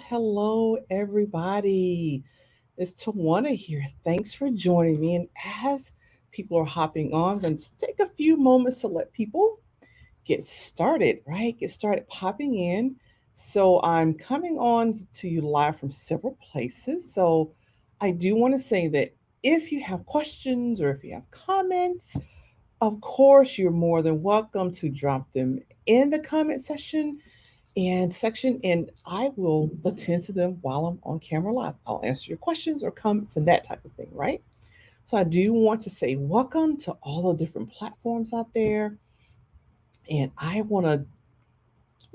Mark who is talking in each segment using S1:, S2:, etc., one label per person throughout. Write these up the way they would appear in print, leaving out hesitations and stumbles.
S1: Hello, everybody. It's Twanna here. Thanks for joining me. And as people are hopping on, then take a few moments to let people get started, right? Get started popping in. So I'm coming on to you live from several places. So I do want to say that if you have questions or if you have comments, of course, you're more than welcome to drop them in the comment section, and I will attend to them while I'm on camera live. I'll answer your questions or comments and that type of thing, right? So I do want to say welcome to all the different platforms out there. And I want to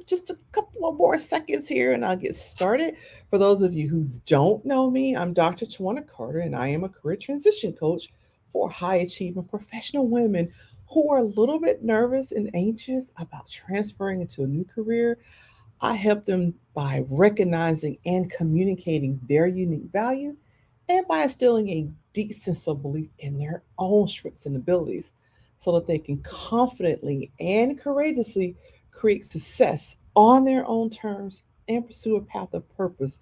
S1: just a couple of more seconds here and I'll get started. For those of you who don't know me, I'm Dr. Twanna Carter, and I am a career transition coach for high achieving professional women who are a little bit nervous and anxious about transferring into a new career. I help them by recognizing and communicating their unique value and by instilling a deep sense of belief in their own strengths and abilities so that they can confidently and courageously create success on their own terms and pursue a path of purpose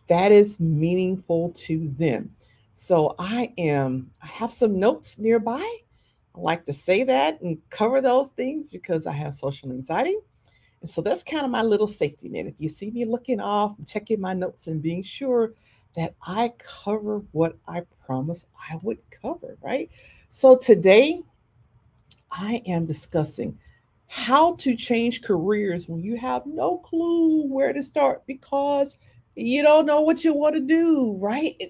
S1: that is meaningful to them. So I have some notes nearby. I like to say that and cover those things because I have social anxiety, and so that's kind of my little safety net. If you see me looking off, checking my notes and being sure that I cover what I promised I would cover, right? So today I am discussing how to change careers when you have no clue where to start because you don't know what you want to do, right?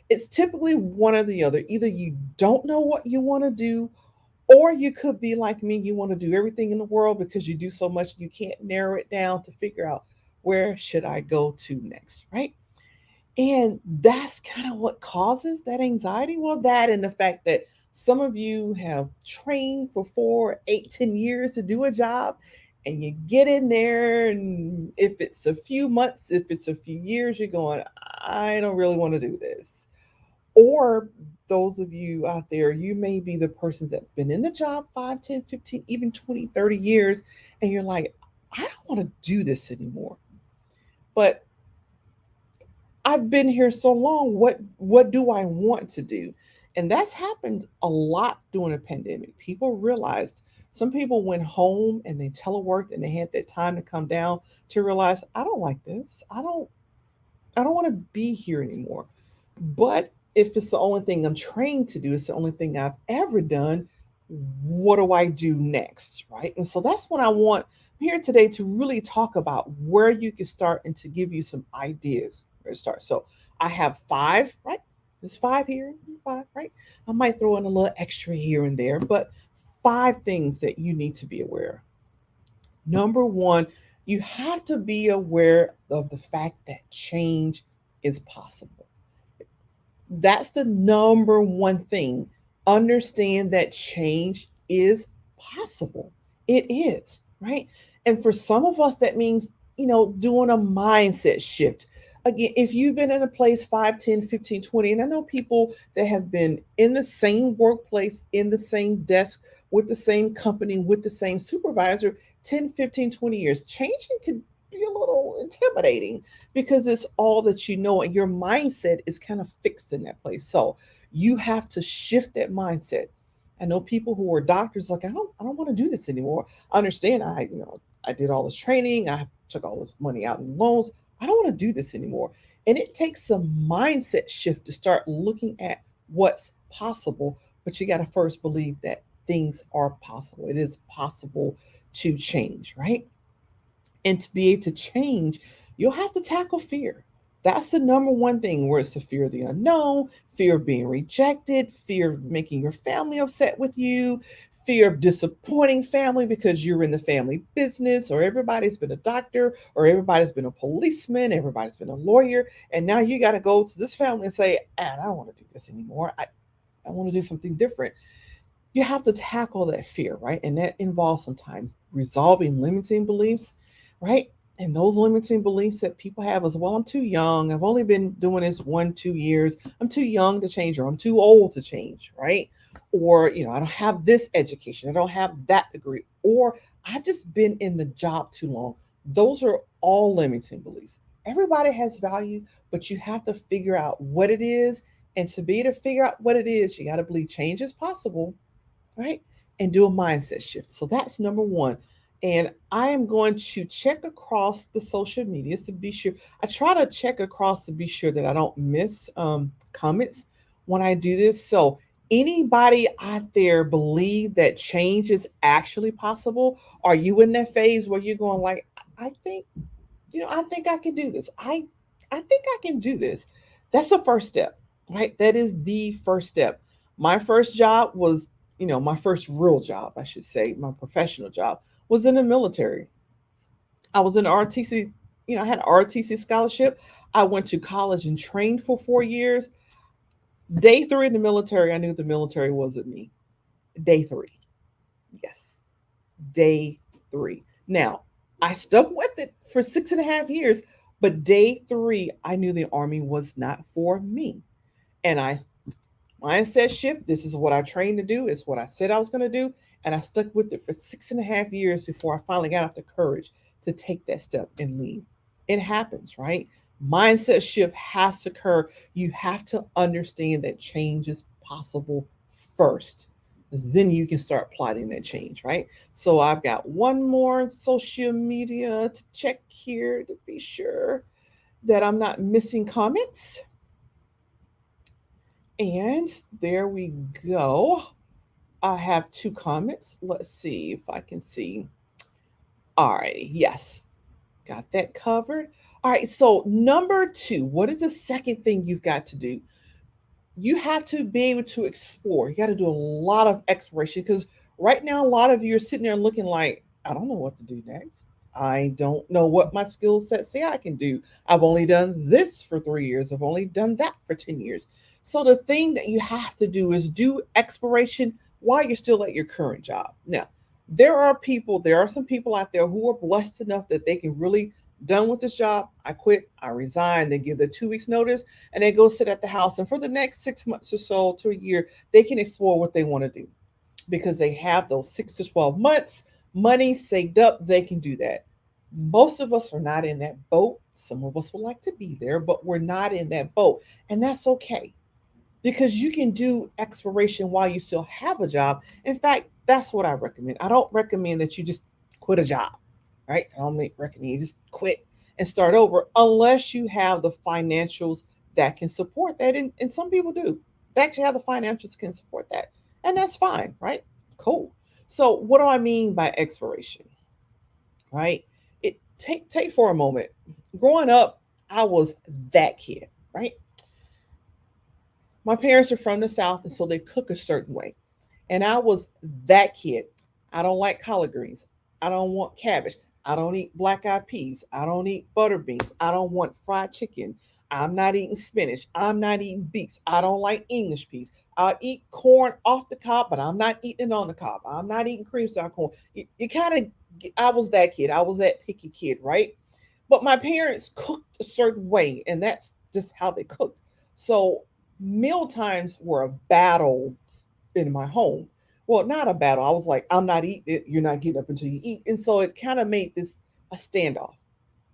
S1: It's typically one or the other. Either you don't know what you want to do, or you could be like me, you want to do everything in the world because you do so much you can't narrow it down to figure out where should I go to next, right? And that's kind of what causes that anxiety. Well, that and the fact that some of you have trained for 4, 8, 10 years to do a job, and you get in there, and if it's a few months, if it's a few years, you're going, I don't really want to do this. Or those of you out there, you may be the person that's been in the job 5, 10, 15, even 20, 30 years, and you're like, I don't want to do this anymore. But I've been here so long. What do I want to do? And that's happened a lot during the pandemic. People realized some people went home and they teleworked and they had that time to come down to realize I don't like this. I don't want to be here anymore. But if it's the only thing I'm trained to do, it's the only thing I've ever done, what do I do next? Right. And so that's what I want here today to really talk about where you can start and to give you some ideas where to start. So I have five, right? There's five here, five, right? I might throw in a little extra here and there, but five things that you need to be aware of. Number one, you have to be aware of the fact that change is possible. That's the number one thing. Understand that change is possible. It is, right? And for some of us, that means, doing a mindset shift. Again, if you've been in a place 5, 10, 15, 20, and I know people that have been in the same workplace, in the same desk, with the same company, with the same supervisor, 10, 15, 20 years, changing could be a little intimidating because it's all that you know and your mindset is kind of fixed in that place. So you have to shift that mindset. I know people who are doctors like I don't want to do this anymore. I understand I did all this training, I took all this money out in loans. I don't want to do this anymore. And it takes a mindset shift to start looking at what's possible, but you got to first believe that things are possible. It is possible to change, right? And to be able to change, you'll have to tackle fear. That's the number one thing, where it's the fear of the unknown, fear of being rejected, fear of making your family upset with you, fear of disappointing family because you're in the family business, or everybody's been a doctor, or everybody's been a policeman, everybody's been a lawyer, and now you got to go to this family and say, I don't want to do this anymore. I want to do something different. You have to tackle that fear, right? And that involves sometimes resolving limiting beliefs, right? And those limiting beliefs that people have is, well, I'm too young. I've only been doing this 1, 2 years. I'm too young to change, or I'm too old to change, right? Or, I don't have this education. I don't have that degree. Or I've just been in the job too long. Those are all limiting beliefs. Everybody has value, but you have to figure out what it is. And to be able to figure out what it is, you got to believe change is possible, right? And do a mindset shift. So that's number one. And I am going to check across the social media to be sure. I try to check across to be sure that I don't miss comments when I do this. So anybody out there believe that change is actually possible? Are you in that phase where you're going like, I think, I think I can do this. I think I can do this. That's the first step, right? That is the first step. My first job was, my first real job, I should say, my professional job was in the military. I was in RTC, I had an RTC scholarship. I went to college and trained for 4 years. Day three in the military, I knew the military wasn't me. Day three. Yes. Day three. Now, I stuck with it for 6.5 years, but day three, I knew the Army was not for me. And I mindset shift. This is what I trained to do. It's what I said I was going to do. And I stuck with it for 6.5 years before I finally got up the courage to take that step and leave. It happens, right? Mindset shift has to occur. You have to understand that change is possible first. Then you can start plotting that change, right? So I've got one more social media to check here to be sure that I'm not missing comments. And there we go. I have two comments. Let's see if I can see. All righty. Yes. Got that covered. All right. So, number two, what is the second thing you've got to do? You have to be able to explore. You got to do a lot of exploration because right now, a lot of you are sitting there looking like, I don't know what to do next. I don't know what my skill set say I can do. I've only done this for 3 years. I've only done that for 10 years. So the thing that you have to do is do exploration while you're still at your current job. Now, there are some people out there who are blessed enough that they can really done with this job. I quit, I resign, they give their 2 weeks notice and they go sit at the house. And for the next 6 months or so to a year, they can explore what they want to do because they have those 6 to 12 months, money saved up, they can do that. Most of us are not in that boat. Some of us would like to be there, but we're not in that boat. And that's okay because you can do exploration while you still have a job. In fact, that's what I recommend. I don't recommend that you just quit a job, right? I don't recommend you just quit and start over unless you have the financials that can support that. And some people do. They actually have the financials that can support that. And that's fine, right? Cool. So what do I mean by exploration? Right? It take for a moment. Growing up, I was that kid, right? My parents are from the South, and so they cook a certain way. And I was that kid. I don't like collard greens. I don't want cabbage. I don't eat black eyed peas. I don't eat butter beans. I don't want fried chicken. I'm not eating spinach. I'm not eating beets. I don't like English peas. I'll eat corn off the cob, but I'm not eating it on the cob. I'm not eating cream style corn. You kind of, I was that kid. I was that picky kid, right? But my parents cooked a certain way, and that's just how they cooked. So meal times were a battle in my home. Well, not a battle. I was like, I'm not eating it. You're not getting up until you eat. And so it kind of made this a standoff,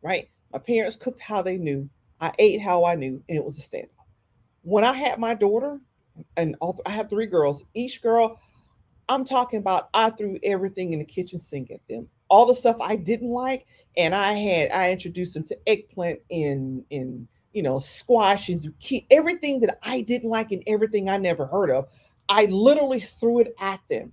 S1: right? My parents cooked how they knew. I ate how I knew, and it was a standoff. When I had my daughter, and I have three girls, each girl, I'm talking about I threw everything in the kitchen sink at them. All the stuff I didn't like, and I introduced them to eggplant and squash and zucchini, everything that I didn't like and everything I never heard of. I literally threw it at them.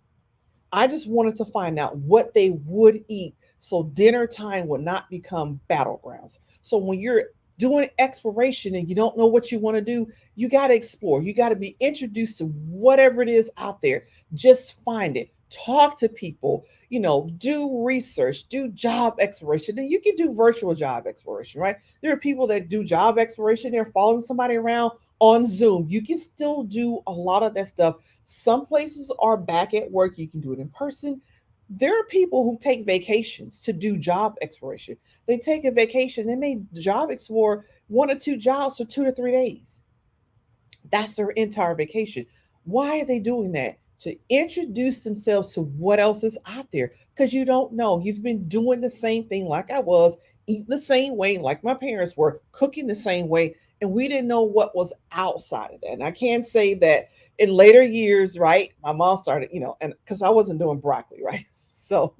S1: I just wanted to find out what they would eat so dinner time would not become battlegrounds. So when you're doing exploration and you don't know what you want to do, you got to explore. You got to be introduced to whatever it is out there. Just find it. Talk to people, do research, do job exploration. And you can do virtual job exploration, right? There are people that do job exploration. They're following somebody around on Zoom. You can still do a lot of that stuff. Some places are back at work. You can do it in person. There are people who take vacations to do job exploration. They take a vacation, they may job explore one or two jobs for 2 to 3 days. That's their entire vacation. Why are they doing that? To introduce themselves to what else is out there. Because you don't know. You've been doing the same thing like I was eating the same way, like my parents were, cooking the same way, and we didn't know what was outside of that. And I can say that in later years, right, my mom started, and because I wasn't doing broccoli, right? So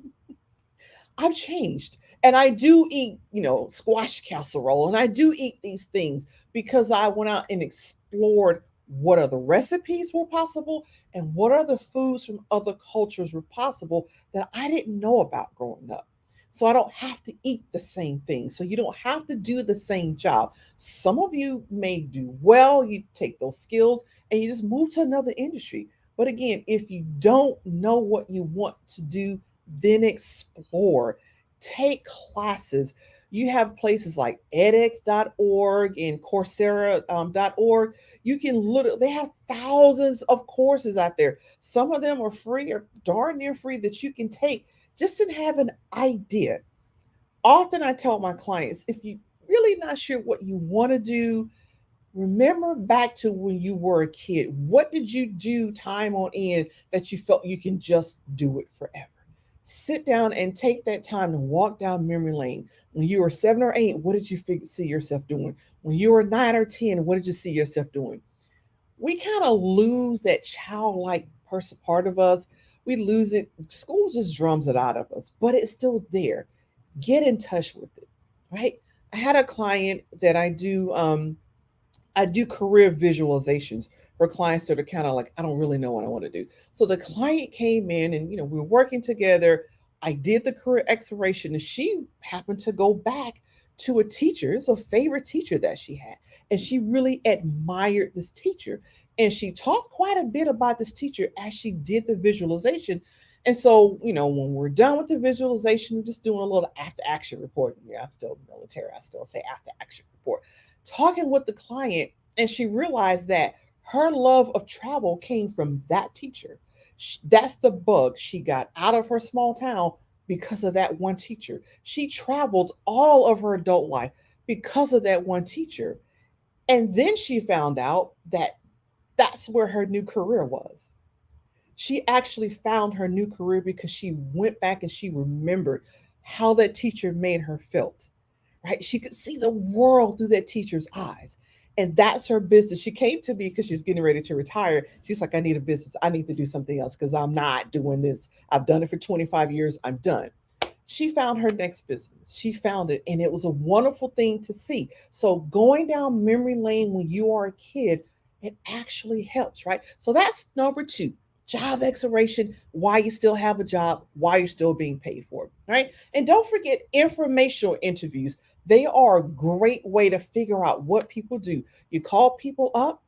S1: I've changed. And I do eat, squash casserole, and I do eat these things because I went out and explored what other recipes were possible and what other foods from other cultures were possible that I didn't know about growing up. So I don't have to eat the same thing. So you don't have to do the same job. Some of you may do well, you take those skills and you just move to another industry. But again, if you don't know what you want to do, then explore, take classes. You have places like edX.org and Coursera.org. You can literally, they have thousands of courses out there. Some of them are free or darn near free that you can take just to have an idea. Often I tell my clients, if you really not sure what you want to do, remember back to when you were a kid. What did you do time on end that you felt you can just do it forever? Sit down and take that time to walk down memory lane. When you were 7 or 8, what did you see yourself doing? When you were 9 or 10, what did you see yourself doing? We kind of lose that childlike person part of us. We lose it. School just drums it out of us, but it's still there. Get in touch with it, right? I had a client that I do career visualizations for clients that are kind of like, I don't really know what I want to do. So the client came in and, we were working together. I did the career exploration and she happened to go back to a teacher. It's a favorite teacher that she had. And she really admired this teacher. And she talked quite a bit about this teacher as she did the visualization. And so, when we're done with the visualization, we're just doing a little after action report. Yeah, I'm still military. I still say after action report, talking with the client, and she realized that her love of travel came from that teacher. That's the bug she got out of her small town because of that one teacher. She traveled all of her adult life because of that one teacher. And then she found out that that's where her new career was. She actually found her new career because she went back and she remembered how that teacher made her felt, right? She could see the world through that teacher's eyes. And that's her business. She came to me because she's getting ready to retire. She's like, I need a business. I need to do something else because I'm not doing this. I've done it for 25 years. I'm done. She found her next business. She found it, and it was a wonderful thing to see. So, going down memory lane when you are a kid, it actually helps, right? So, that's number two, job exploration, why you still have a job, why you're still being paid for it, right? And don't forget informational interviews. They are a great way to figure out what people do. You call people up,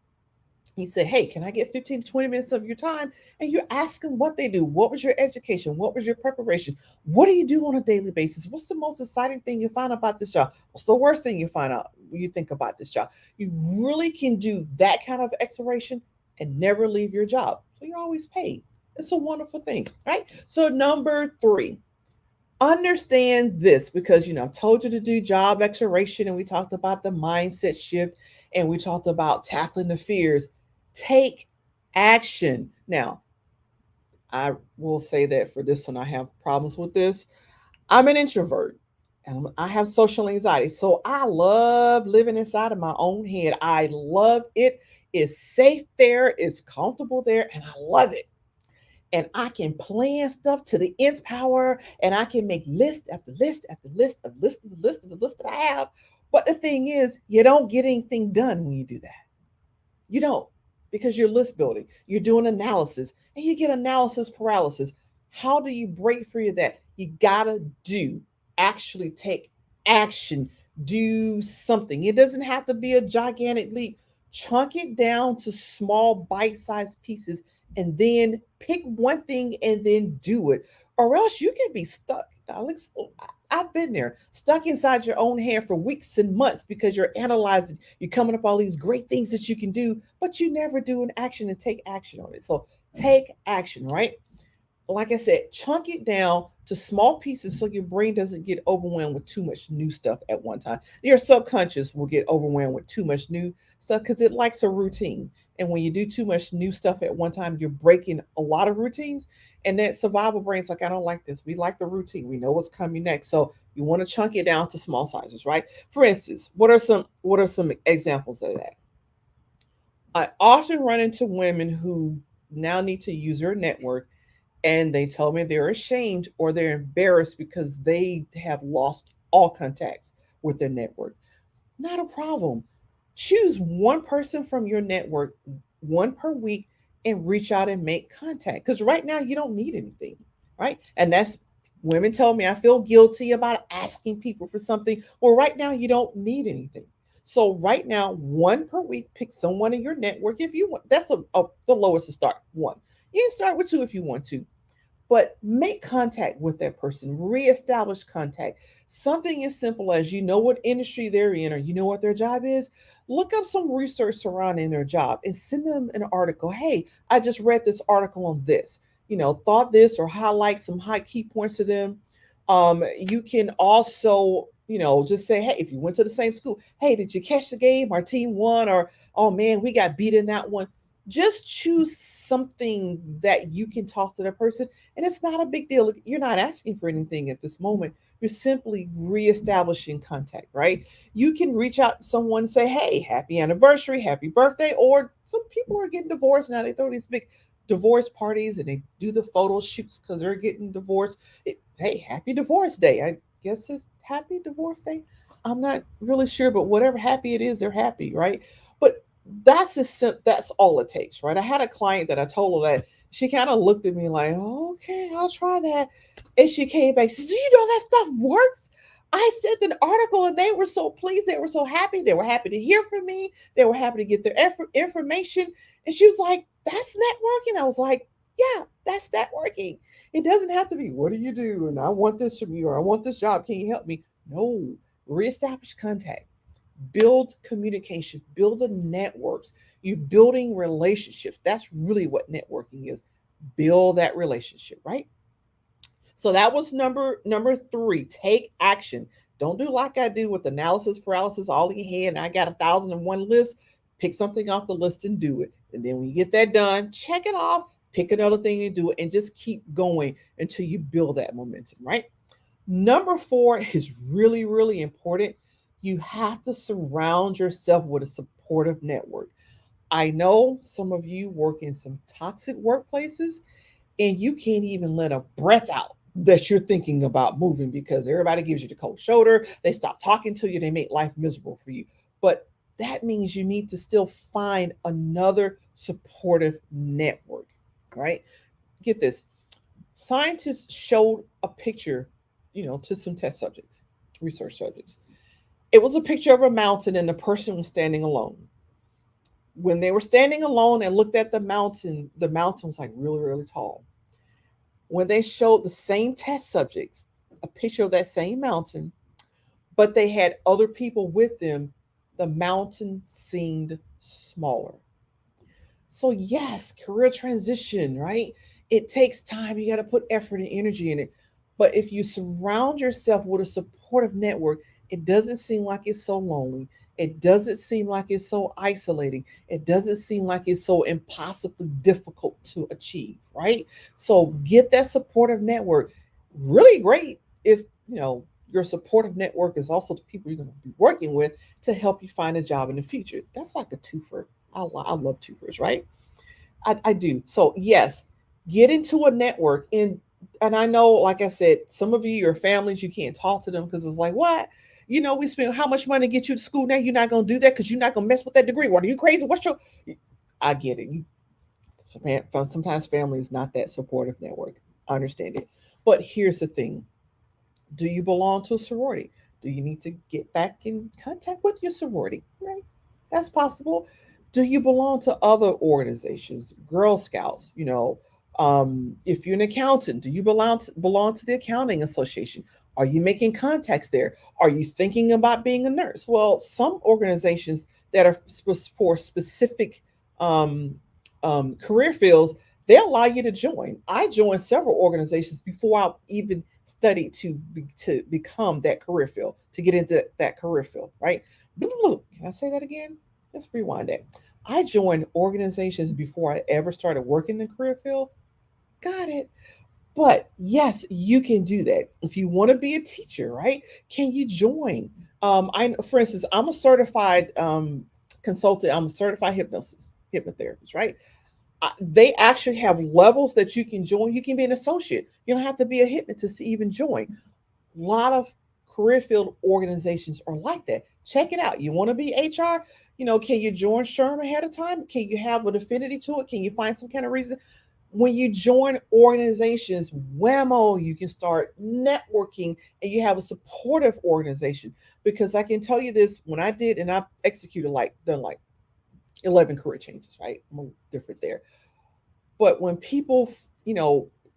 S1: you say, hey, can I get 15 to 20 minutes of your time? And you ask them what they do. What was your education? What was your preparation? What do you do on a daily basis? What's the most exciting thing you find about this job? What's the worst thing you find out when you think about this job? You really can do that kind of exploration and never leave your job. So you're always paid. It's a wonderful thing, right? So, number three, understand this because I told you to do job exploration and we talked about the mindset shift and we talked about tackling the fears. Take action. Now, I will say that for this one, I have problems with this. I'm an introvert and I have social anxiety. So I love living inside of my own head. I love it. It's safe there, it's comfortable there, and I love it. And I can plan stuff to the nth power, and I can make list after list after list of list of the list of the list that I have. But the thing is, you don't get anything done when you do that. You don't, because you're list building, you're doing analysis, and you get analysis paralysis. How do you break free of that? You gotta actually take action, do something. It doesn't have to be a gigantic leap. Chunk it down to small bite sized pieces and then pick one thing and then do it, or else you can be stuck. Alex, I've been there, stuck inside your own head for weeks and months because you're analyzing, you're coming up all these great things that you can do, but you never do an action and take action on it. So take action, right? Like I said, chunk it down to small pieces so your brain doesn't get overwhelmed with too much new stuff at one time. Your subconscious will get overwhelmed with too much new stuff because it likes a routine. And when you do too much new stuff at one time, you're breaking a lot of routines. And that survival brain's like, I don't like this. We like the routine. We know what's coming next. So You want to chunk it down to small sizes, right? For instance, what are some examples of that? I often run into women who now need to use their network, and they tell me they're ashamed or they're embarrassed because they have lost all contacts with their network. Not a problem. Choose one person from your network, one per week, and reach out and make contact. Because right now you don't need anything, right? And that's women tell me I feel guilty about asking people for something. Well, right now you don't need anything. So right now, one per week, pick someone in your network if you want. That's the lowest to start. One. You can start with two if you want to, but make contact with that person, reestablish contact. Something as simple as you know what industry they're in or you know what their job is. Look up some research surrounding their job and send them an article. Hey, I just read this article on this. Thought this, or highlight some high key points to them. You can also, just say, hey, if you went to the same school, hey, did you catch the game? Our team won, or oh man, we got beat in that one. Just choose something that you can talk to that person, and it's not a big deal. You're not asking for anything at this moment. You're simply reestablishing contact, right? You can reach out to someone and say, hey, happy anniversary, happy birthday. Or some people are getting divorced now. They throw these big divorce parties and they do the photo shoots because they're getting divorced. Hey, happy divorce day. I guess it's happy divorce day. I'm not really sure, but whatever happy it is, they're happy, right? But that's all it takes, right? I had a client that I told her that. She kind of looked at me like, okay, I'll try that. And she came back, she said, do you know that stuff works? I sent an article and they were so pleased. They were so happy. They were happy to hear from me. They were happy to get their information. And she was like, that's networking. I was like, yeah, that's networking. It doesn't have to be, what do you do? And I want this from you, or I want this job. Can you help me? No, reestablish contact, build communication, build the networks. You're building relationships. That's really what networking is. Build that relationship, right? So that was number three. Take action. Don't do like I do with analysis paralysis all in your head. And I got 1,001 lists. Pick something off the list and do it. And then when you get that done, check it off. Pick another thing and do it, and just keep going until you build that momentum, right? Number four is really, really important. You have to surround yourself with a supportive network. I know some of you work in some toxic workplaces, and you can't even let a breath out that you're thinking about moving because everybody gives you the cold shoulder. They stop talking to you. They make life miserable for you. But that means you need to still find another supportive network, right? Get this. Scientists showed a picture, to some test subjects, research subjects. It was a picture of a mountain and the person was standing alone. When they were standing alone and looked at the mountain was like really, really tall. When they showed the same test subjects a picture of that same mountain, but they had other people with them, the mountain seemed smaller. So, yes, career transition, right? It takes time. You got to put effort and energy in it. But if you surround yourself with a supportive network, it doesn't seem like it's so lonely. It doesn't seem like it's so isolating. It doesn't seem like it's so impossibly difficult to achieve, right? So get that supportive network. Really great if, your supportive network is also the people you're going to be working with to help you find a job in the future. That's like a twofer. I love twofers, right? I do. So yes, get into a network, and I know, like I said, some of you, your families, you can't talk to them because it's like, what? We spend how much money to get you to school now? You're not gonna do that because you're not gonna mess with that degree. What, are you crazy? What's your? I get it. Sometimes family is not that supportive network. I understand it, but here's the thing: do you belong to a sorority? Do you need to get back in contact with your sorority? Right? That's possible. Do you belong to other organizations, Girl Scouts? If you're an accountant, do you belong to the accounting association? Are you making contacts there? Are you thinking about being a nurse? Well, some organizations that are for specific um, career fields, they allow you to join. I joined several organizations before I even studied to become that career field, to get into that career field, right? Can I say that again? Let's rewind that. I joined organizations before I ever started working in the career field. Got it. But yes, you can do that. If you want to be a teacher, right? Can you join? For instance, I'm a certified consultant. I'm a certified hypnotherapist, right? They actually have levels that you can join. You can be an associate. You don't have to be a hypnotist to even join. A lot of career field organizations are like that. Check it out. You want to be HR? Can you join SHRM ahead of time? Can you have an affinity to it? Can you find some kind of reason? When you join organizations, whammo, you can start networking and you have a supportive organization. Because I can tell you this, when I did, and I've executed done like 11 career changes, right? I'm different there. But when people,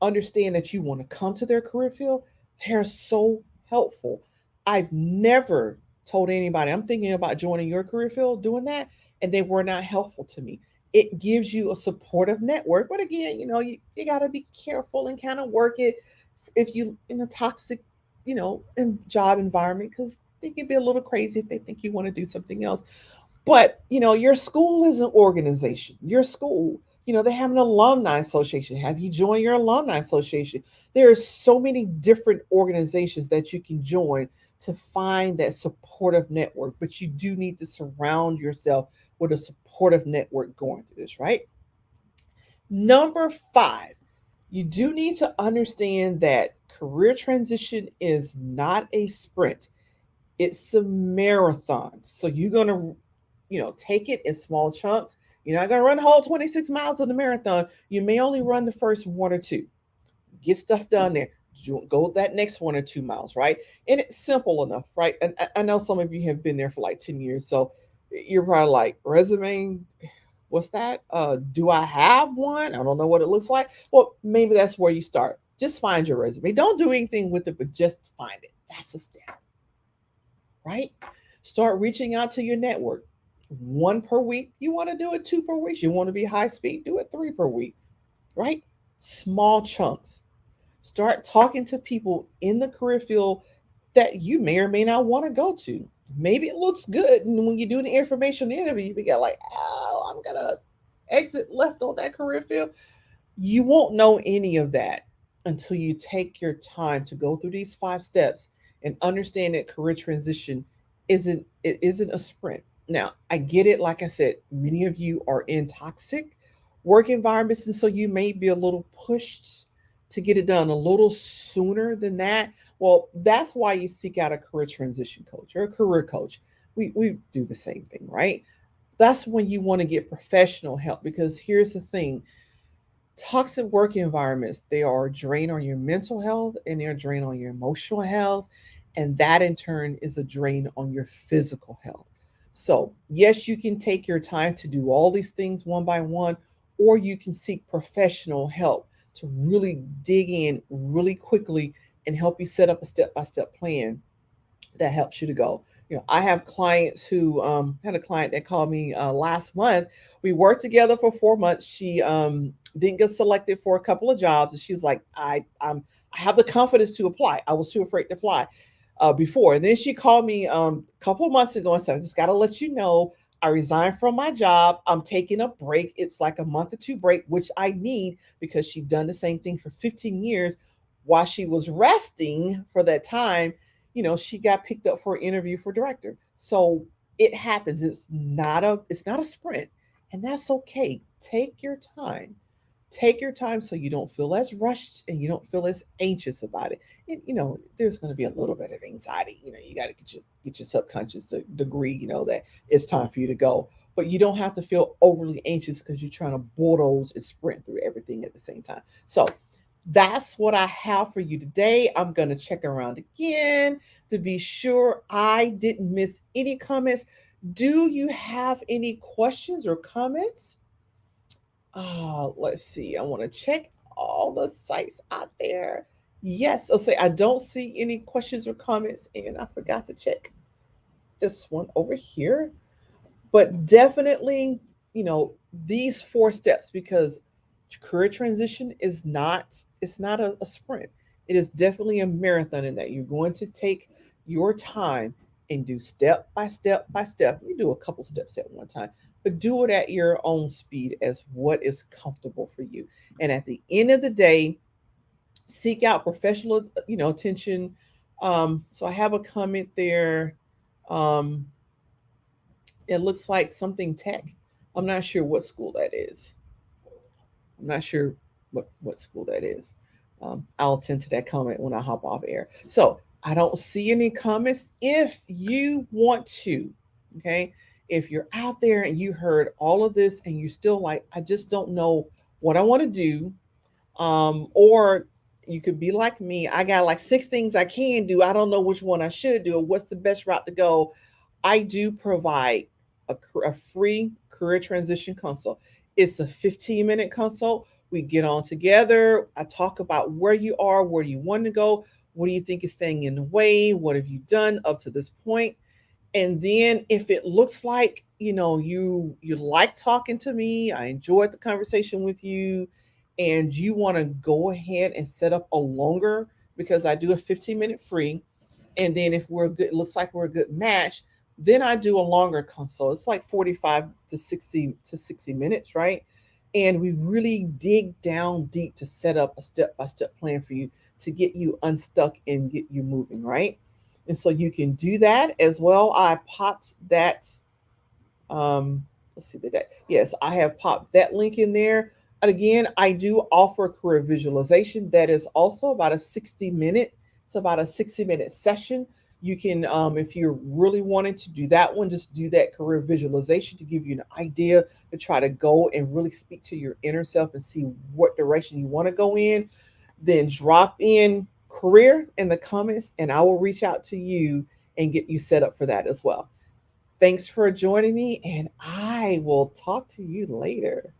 S1: understand that you want to come to their career field, they're so helpful. I've never told anybody I'm thinking about joining your career field, doing that, and they were not helpful to me. It gives you a supportive network, but again, you got to be careful and kind of work it if you in a toxic, job environment, because they can be a little crazy if they think you want to do something else. But your school is an organization. Your school, they have an alumni association. Have you joined your alumni association? There are so many different organizations that you can join to find that supportive network. But you do need to surround yourself with a supportive network going through this, right? Number 5, you do need to understand that career transition is not a sprint. It's a marathon. So you're going to take it in small chunks. You're not going to run the whole 26 miles of the marathon. You may only run the first one or two. Get stuff done there. Go that next 1 or 2 miles, right? And it's simple enough, right? And I know some of you have been there for like 10 years. So you're probably like, resume, what's that? Do I have one? I don't know what it looks like. Well, maybe that's where you start. Just find your resume. Don't do anything with it, but just find it. That's a step, right? Start reaching out to your network. One per week. You want to do it two per week. You want to be high speed, do it three per week, right? Small chunks. Start talking to people in the career field that you may or may not want to go to. Maybe it looks good. And when you do the information interview, you get like, oh, I'm going to exit left on that career field. You won't know any of that until you take your time to go through these 5 steps and understand that career transition isn't a sprint. Now, I get it. Like I said, many of you are in toxic work environments, and so you may be a little pushed to get it done a little sooner than that. Well, that's why you seek out a career transition coach or a career coach. We do the same thing, right? That's when you want to get professional help, because here's the thing: toxic work environments, they are a drain on your mental health and they're a drain on your emotional health, and that in turn is a drain on your physical health. So yes, you can take your time to do all these things one by one, or you can seek professional help to really dig in really quickly and help you set up a step-by-step plan that helps you to go. I have clients who had a client that called me last month. We worked together for 4 months. She didn't get selected for a couple of jobs, and she was like, I have the confidence to apply. I was too afraid to apply before. And then she called me a couple of months ago and said, I just got to let you know I resigned from my job. I'm taking a break. It's like a month or two break, which I need because she'd done the same thing for 15 years. While she was resting for that time, she got picked up for an interview for director. So it happens. It's not a sprint, and that's okay. Take your time so you don't feel as rushed and you don't feel as anxious about it. And there's going to be a little bit of anxiety. You got to get your subconscious to degree, that it's time for you to go. But you don't have to feel overly anxious because you're trying to bulldoze and sprint through everything at the same time. So that's what I have for you today. I'm going to check around again to be sure I didn't miss any comments. Do you have any questions or comments? Let's see. I want to check all the sites out there. Yes, I'll say I don't see any questions or comments, and I forgot to check this one over here. But definitely, you know, these 4 steps, because career transition is not, it's not a sprint. It is definitely a marathon, in that you're going to take your time and do step by step by step. You do a couple steps at one time, but do it at your own speed as what is comfortable for you. And at the end of the day, Seek out professional, attention. So I have a comment there. Um, it looks like something tech. I'm not sure what school that is. I'm not sure what school that is. I'll attend to that comment when I hop off air. So I don't see any comments. If you want to, okay, if you're out there and you heard all of this and you're still like, I just don't know what I want to do, or you could be like me. I got like six things I can do. I don't know which one I should do or what's the best route to go. I do provide a free career transition consult. It's a 15-minute consult. We get on together. I talk about where you are, where you want to go, what do you think is staying in the way, what have you done up to this point, and then if it looks like you like talking to me, I enjoyed the conversation with you, and you want to go ahead and set up a longer, because I do a 15-minute free, and then if we're good, looks like we're a good match, then I do a longer consult. It's like 45 to 60 minutes, right? And we really dig down deep to set up a step-by-step plan for you to get you unstuck and get you moving, right? And so you can do that as well. I popped that. Let's see the day. Yes, I have popped that link in there. And again, I do offer career visualization. That is also about a 60 minute. It's about a 60-minute session. You can, if you're really wanting to do that one, just do that career visualization to give you an idea to try to go and really speak to your inner self and see what direction you want to go in. Then drop in career in the comments and I will reach out to you and get you set up for that as well. Thanks for joining me, and I will talk to you later.